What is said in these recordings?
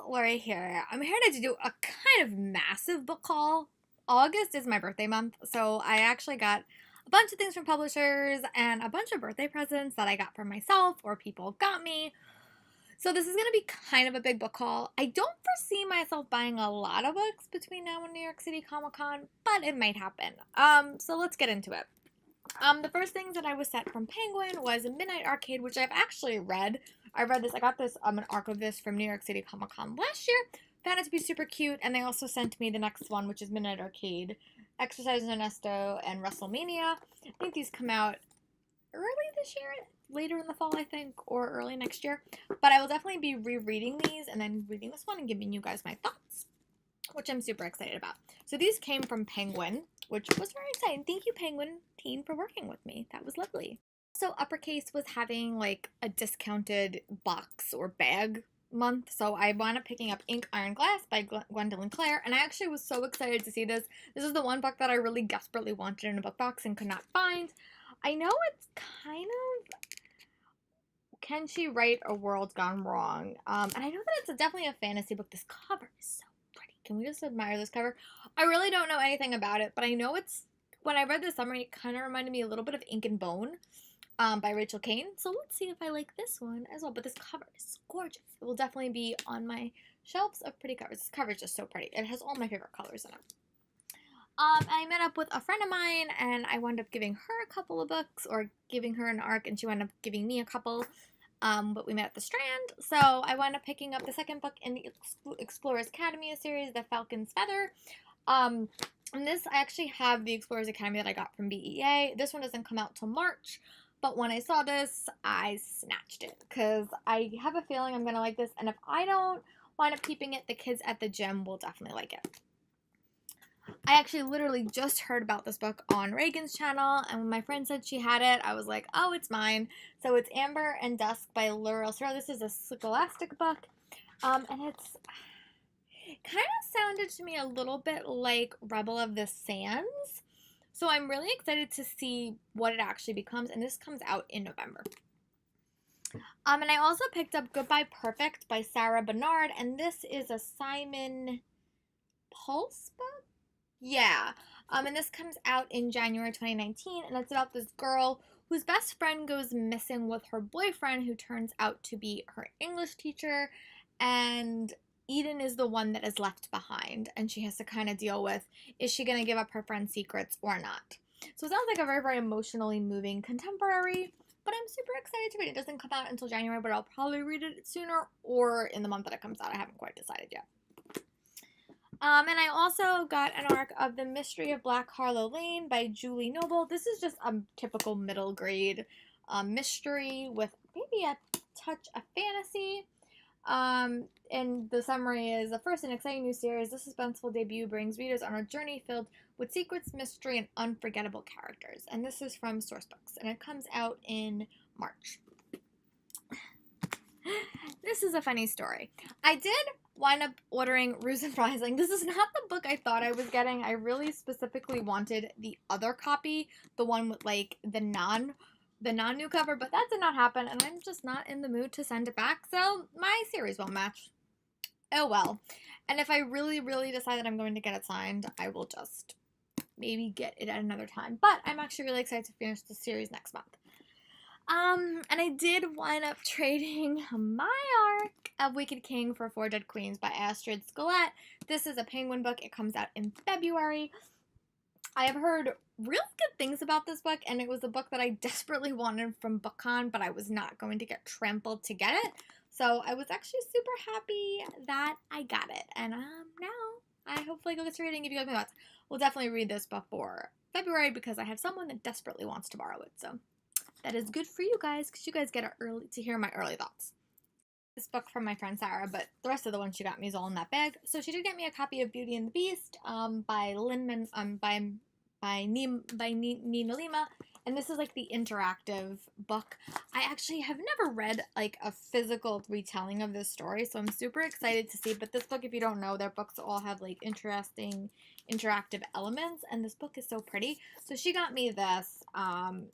Lori here. I'm here to do a kind of massive book haul. August is my birthday month, so I actually got a bunch of things from publishers and a bunch of birthday presents that I got for myself or people got me. So this is going to be kind of a big book haul. I don't foresee myself buying a lot of books between now and New York City Comic Con, but it might happen. So let's get into it. The first thing that I was sent from Penguin was Midnight Arcade, which I've actually read. I read this. I got this an arc of this from New York City Comic Con last year. Found it to be super cute, and they also sent me the next one, which is Midnight Arcade, Exercise Ernesto, and WrestleMania. I think these come out early this year, later in the fall, I think, or early next year. But I will definitely be rereading these and then reading this one and giving you guys my thoughts, which I'm super excited about. So these came from Penguin, which was very exciting. Thank you, Penguin team, for working with me. That was lovely. So Uppercase was having like a discounted box or bag month, so I wound up picking up Ink Iron Glass by Gwendolyn Clare, and I actually was so excited to see this. This is the one book that I really desperately wanted in a book box and could not find. I know it's kind of Can She Write a World Gone Wrong? And I know that it's definitely a fantasy book. This cover is so pretty. Can we just admire this cover? I really don't know anything about it, but I know when I read the summary, it kind of reminded me a little bit of Ink and Bone by Rachel Kane. So let's see if I like this one as well. But this cover is gorgeous. It will definitely be on my shelves of pretty covers. This cover is just so pretty. It has all my favorite colors in it. I met up with a friend of mine, and I wound up giving her a couple of books, or giving her an arc, and she wound up giving me a couple. But we met at the Strand, so I wound up picking up the second book in the Explorers Academy series, The Falcon's Feather. And this, I actually have the Explorers Academy that I got from BEA. This one doesn't come out till March, but when I saw this, I snatched it, because I have a feeling I'm going to like this, and if I don't wind up keeping it, the kids at the gym will definitely like it. I actually literally just heard about this book on Reagan's channel, and when my friend said she had it, I was like, oh, it's mine. So it's Amber and Dusk by Laurel Sorrell. This is a Scholastic book, and it's kind of sounded to me a little bit like Rebel of the Sands. So I'm really excited to see what it actually becomes, and this comes out in November. And I also picked up Goodbye Perfect by Sarah Bernard, and this is a Simon Pulse book? Yeah. And this comes out in January 2019, and it's about this girl whose best friend goes missing with her boyfriend, who turns out to be her English teacher, and Eden is the one that is left behind, and she has to kind of deal with, is she going to give up her friend's secrets or not? So it sounds like a very, very emotionally moving contemporary, but I'm super excited to read it. It doesn't come out until January, but I'll probably read it sooner or in the month that it comes out. I haven't quite decided yet. And I also got an arc of The Mystery of Black Harlow Lane by Julie Noble. This is just a typical middle grade mystery with maybe a touch of fantasy. And the summary is, the first in an exciting new series, this suspenseful debut brings readers on a journey filled with secrets, mystery, and unforgettable characters. And this is from Sourcebooks, and it comes out in March. This is a funny story. I did wind up ordering Ruse Rising. This is not the book I thought I was getting. I really specifically wanted the other copy, the one with like the non-new cover, but that did not happen, and I'm just not in the mood to send it back, so my series won't match. Oh well. And if I really, really decide that I'm going to get it signed, I will just maybe get it at another time. But I'm actually really excited to finish the series next month. And I did wind up trading my arc of Wicked King for Four Dead Queens by Astrid Skelet. This is a Penguin book. It comes out in February. I have heard really good things about this book, and it was a book that I desperately wanted from BookCon, but I was not going to get trampled to get it. So I was actually super happy that I got it. And now I hopefully go get to read it and give you guys my thoughts. We'll definitely read this before February because I have someone that desperately wants to borrow it. So that is good for you guys, because you guys get to hear my early thoughts. This book from my friend Sarah, but the rest of the ones she got me is all in that bag. So she did get me a copy of Beauty and the Beast by Nina Lima, and this is like the interactive book. I actually have never read like a physical retelling of this story, so I'm super excited to see. But this book, if you don't know, their books all have like interesting interactive elements, and this book is so pretty. So she got me this. I'm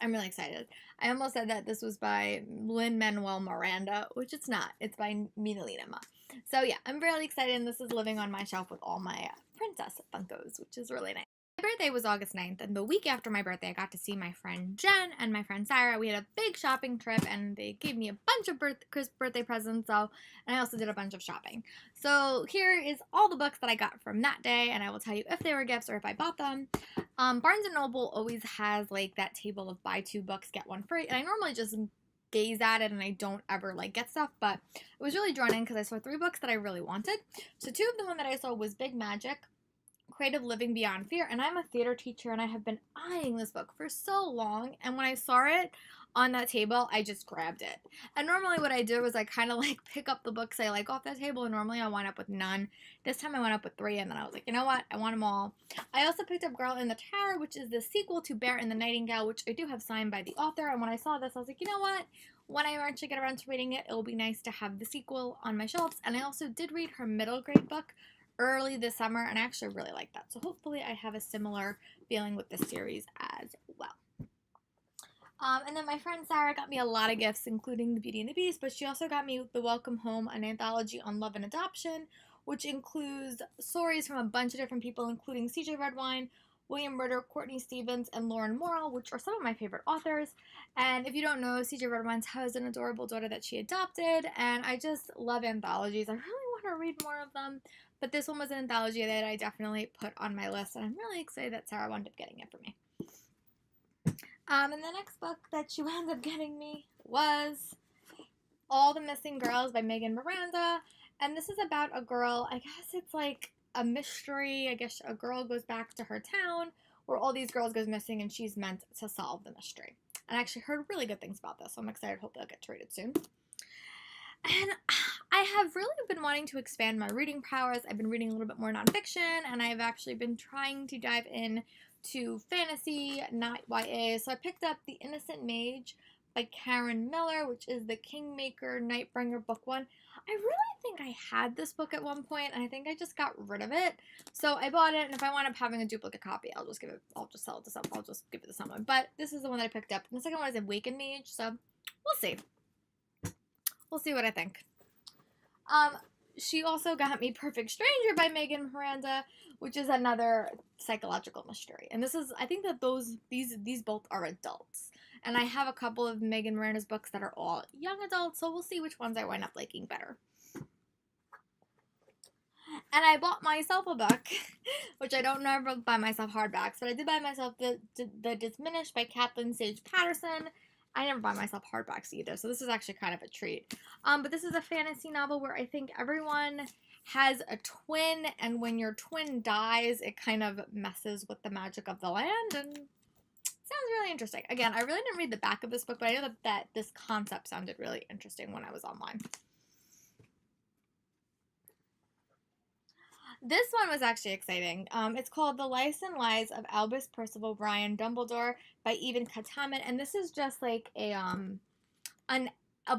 really excited. I almost said that this was by Lin-Manuel Miranda, which it's not. It's by Nina Lima. So yeah, I'm really excited, and this is living on my shelf with all my princess Funkos, which is really nice. My birthday was August 9th, and the week after my birthday, I got to see my friend Jen and my friend Sarah. We had a big shopping trip, and they gave me a bunch of birthday presents, and I also did a bunch of shopping. So here is all the books that I got from that day, and I will tell you if they were gifts or if I bought them. Barnes & Noble always has, like, that table of buy 2 books, get 1 free, and I normally just gaze at it and I don't ever, like, get stuff, but I was really drawn in because I saw 3 books that I really wanted. So 2 of the one that I saw was Big Magic, Creative Living Beyond Fear, and I'm a theater teacher, and I have been eyeing this book for so long, and when I saw it on that table, I just grabbed it. And normally what I do is I kind of, like, pick up the books I like off that table, and normally I wind up with none. This time I went up with 3, and then I was like, you know what, I want them all. I also picked up Girl in the Tower, which is the sequel to Bear and the Nightingale, which I do have signed by the author, and when I saw this, I was like, you know what, when I eventually get around to reading it, it'll be nice to have the sequel on my shelves. And I also did read her middle grade book early this summer, and I actually really like that. So hopefully I have a similar feeling with this series as well. And then my friend Sarah got me a lot of gifts, including The Beauty and the Beast, but she also got me The Welcome Home, an anthology on love and adoption, which includes stories from a bunch of different people, including C.J. Redwine, William Ritter, Courtney Stevens, and Lauren Morrill, which are some of my favorite authors. And if you don't know, C.J. Redwine has an adorable daughter that she adopted, and I just love anthologies. I really want to read more of them, but this one was an anthology that I definitely put on my list, and I'm really excited that Sarah wound up getting it for me. And the next book that she wound up getting me was All the Missing Girls by Megan Miranda, and this is about a girl, I guess it's like a mystery. I guess a girl goes back to her town where all these girls goes missing, and she's meant to solve the mystery. And I actually heard really good things about this, so I'm excited. Hopefully I'll get to read it soon. And I have really been wanting to expand my reading prowess. I've been reading a little bit more nonfiction, and I've actually been trying to dive in to fantasy, not YA. So I picked up The Innocent Mage by Karen Miller, which is the Kingmaker Nightbringer book 1. I really think I had this book at one point, and I think I just got rid of it. So I bought it, and if I wind up having a duplicate copy, I'll just sell it to someone. I'll just give it to someone. But this is the one that I picked up. And the second one is Awakened Mage, so we'll see. We'll see what I think. She also got me Perfect Stranger by Megan Miranda, which is another psychological mystery. And this is, I think that these both are adults. And I have a couple of Megan Miranda's books that are all young adults, so we'll see which ones I wind up liking better. And I bought myself a book, which I don't never buy myself hardbacks, but I did buy myself The Diminished by Kathleen Sage Patterson. I never buy myself hardbacks either, so this is actually kind of a treat. But this is a fantasy novel where I think everyone has a twin, and when your twin dies, it kind of messes with the magic of the land, and sounds really interesting. Again, I really didn't read the back of this book, but I know that this concept sounded really interesting when I was online. This one was actually exciting. It's called The Life and Lies of Albus Percival Brian Dumbledore by Evan Kataman, and this is just like a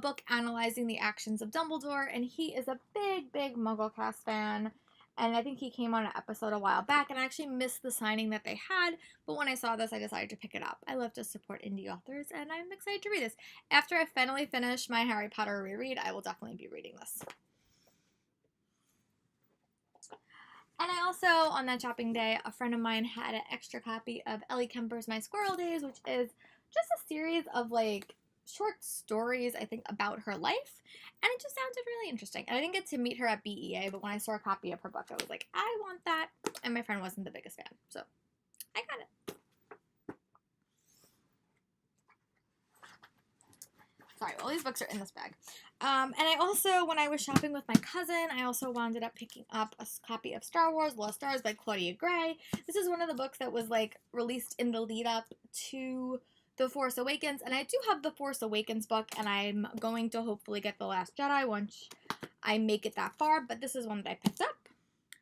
book analyzing the actions of Dumbledore, and he is a big MuggleCast fan, and I think he came on an episode a while back, and I actually missed the signing that they had, but when I saw this, I decided to pick it up. I love to support indie authors, and I'm excited to read this. After I finally finish my Harry Potter reread, I will definitely be reading this. And I also, on that shopping day, a friend of mine had an extra copy of Ellie Kemper's My Squirrel Days, which is just a series of, like, short stories, I think, about her life. And it just sounded really interesting. And I didn't get to meet her at BEA, but when I saw a copy of her book, I was like, I want that. And my friend wasn't the biggest fan, so I got it. Sorry, all these books are in this bag. And I also, when I was shopping with my cousin, I also wound up picking up a copy of Star Wars Lost Stars by Claudia Gray. This is one of the books that was, like, released in the lead up to The Force Awakens, and I do have the Force Awakens book, and I'm going to hopefully get The Last Jedi once I make it that far, but this is one that I picked up.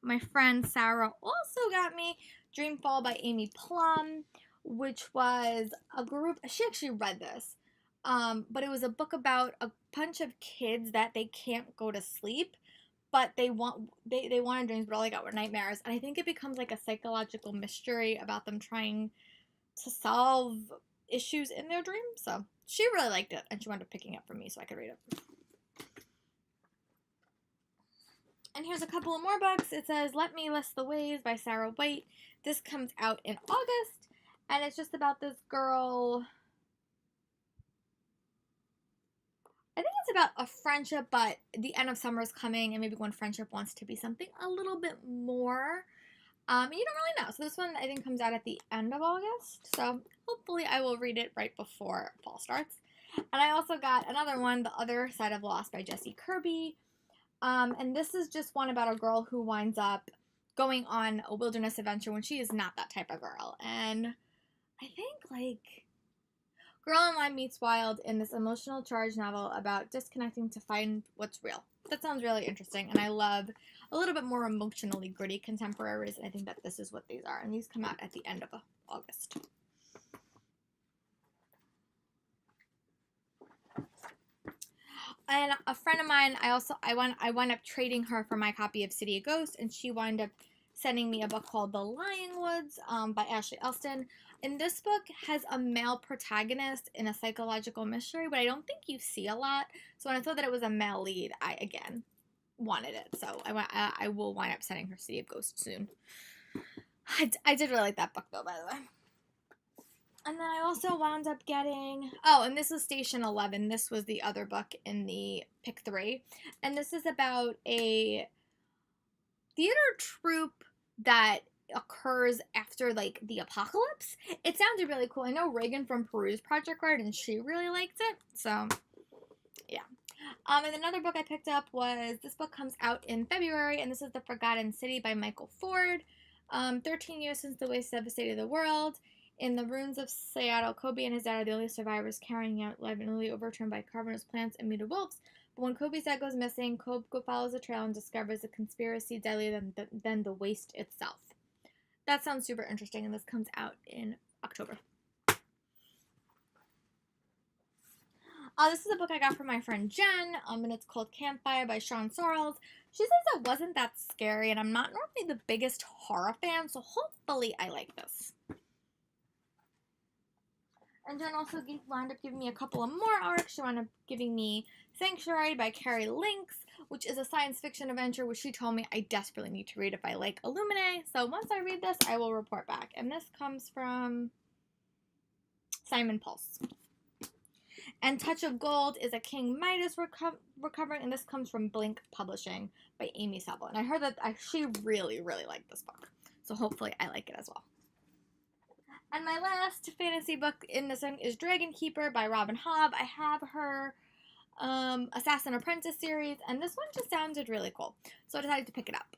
My friend Sarah also got me Dreamfall by Amy Plum, which was a group, she actually read this, but it was a book about a bunch of kids that they can't go to sleep, but they wanted dreams, but all they got were nightmares, and I think it becomes like a psychological mystery about them trying to solve issues in their dreams. So she really liked it, and she wound up picking it up for me so I could read it. And here's a couple of more books. It says Let Me List the Ways by Sarah White. This comes out in August, and it's just about this girl. I think it's about a friendship, but the end of summer is coming, and maybe one friendship wants to be something a little bit more. You don't really know. So this one, I think, comes out at the end of August. So hopefully I will read it right before fall starts. And I also got another one, The Other Side of Lost by Jessie Kirby. And this is just one about a girl who winds up going on a wilderness adventure when she is not that type of girl. And I think, like, Girl Online Meets Wild in this emotional charged novel about disconnecting to find what's real. That sounds really interesting, and I love a little bit more emotionally gritty contemporaries, and I think that this is what these are. And these come out at the end of August. And a friend of mine, I wound up trading her for my copy of City of Ghosts, and she wound up sending me a book called The Lying Woods by Ashley Elston. And this book has a male protagonist in a psychological mystery, but I don't think you see a lot. So when I thought that it was a male lead, I, again, wanted it. So I will wind up sending her City of Ghosts soon. I did really like that book, though, by the way. And then I also wound up getting, and this is Station 11. This was the other book in the pick 3. And this is about a theater troupe that occurs after, like, the apocalypse. It sounded really cool. I know Reagan from Peruse Project read, and she really liked it. So, yeah. And another book I picked up was, this book comes out in February, and this is The Forgotten City by Michael Ford. 13 years since the waste devastated the world. In the ruins of Seattle, Kobe and his dad are the only survivors carrying out life newly overturned by carbonous plants and muted wolves. But when Kobe's dad goes missing, Kobe follows the trail and discovers a conspiracy deadlier than the waste itself. That sounds super interesting, and this comes out in October. This is a book I got from my friend Jen, and it's called Campfire by Sean Sorrells. She says it wasn't that scary, and I'm not normally the biggest horror fan, so hopefully I like this. And Jen also wound up giving me a couple of more arcs. She wound up giving me Sanctuary by Carrie Lynx, which is a science fiction adventure which she told me I desperately need to read if I like Illuminae. So once I read this, I will report back. And this comes from Simon Pulse. And Touch of Gold is a King Midas recovering, and this comes from Blink Publishing by Amy Sebel. And I heard that she really, really liked this book. So hopefully I like it as well. And my last fantasy book in this one is Dragon Keeper by Robin Hobb. I have her Assassin Apprentice series, and this one just sounded really cool. So I decided to pick it up.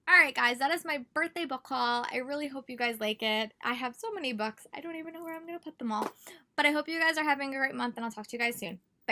Alright guys, that is my birthday book haul. I really hope you guys like it. I have so many books, I don't even know where I'm going to put them all. But I hope you guys are having a great month, and I'll talk to you guys soon.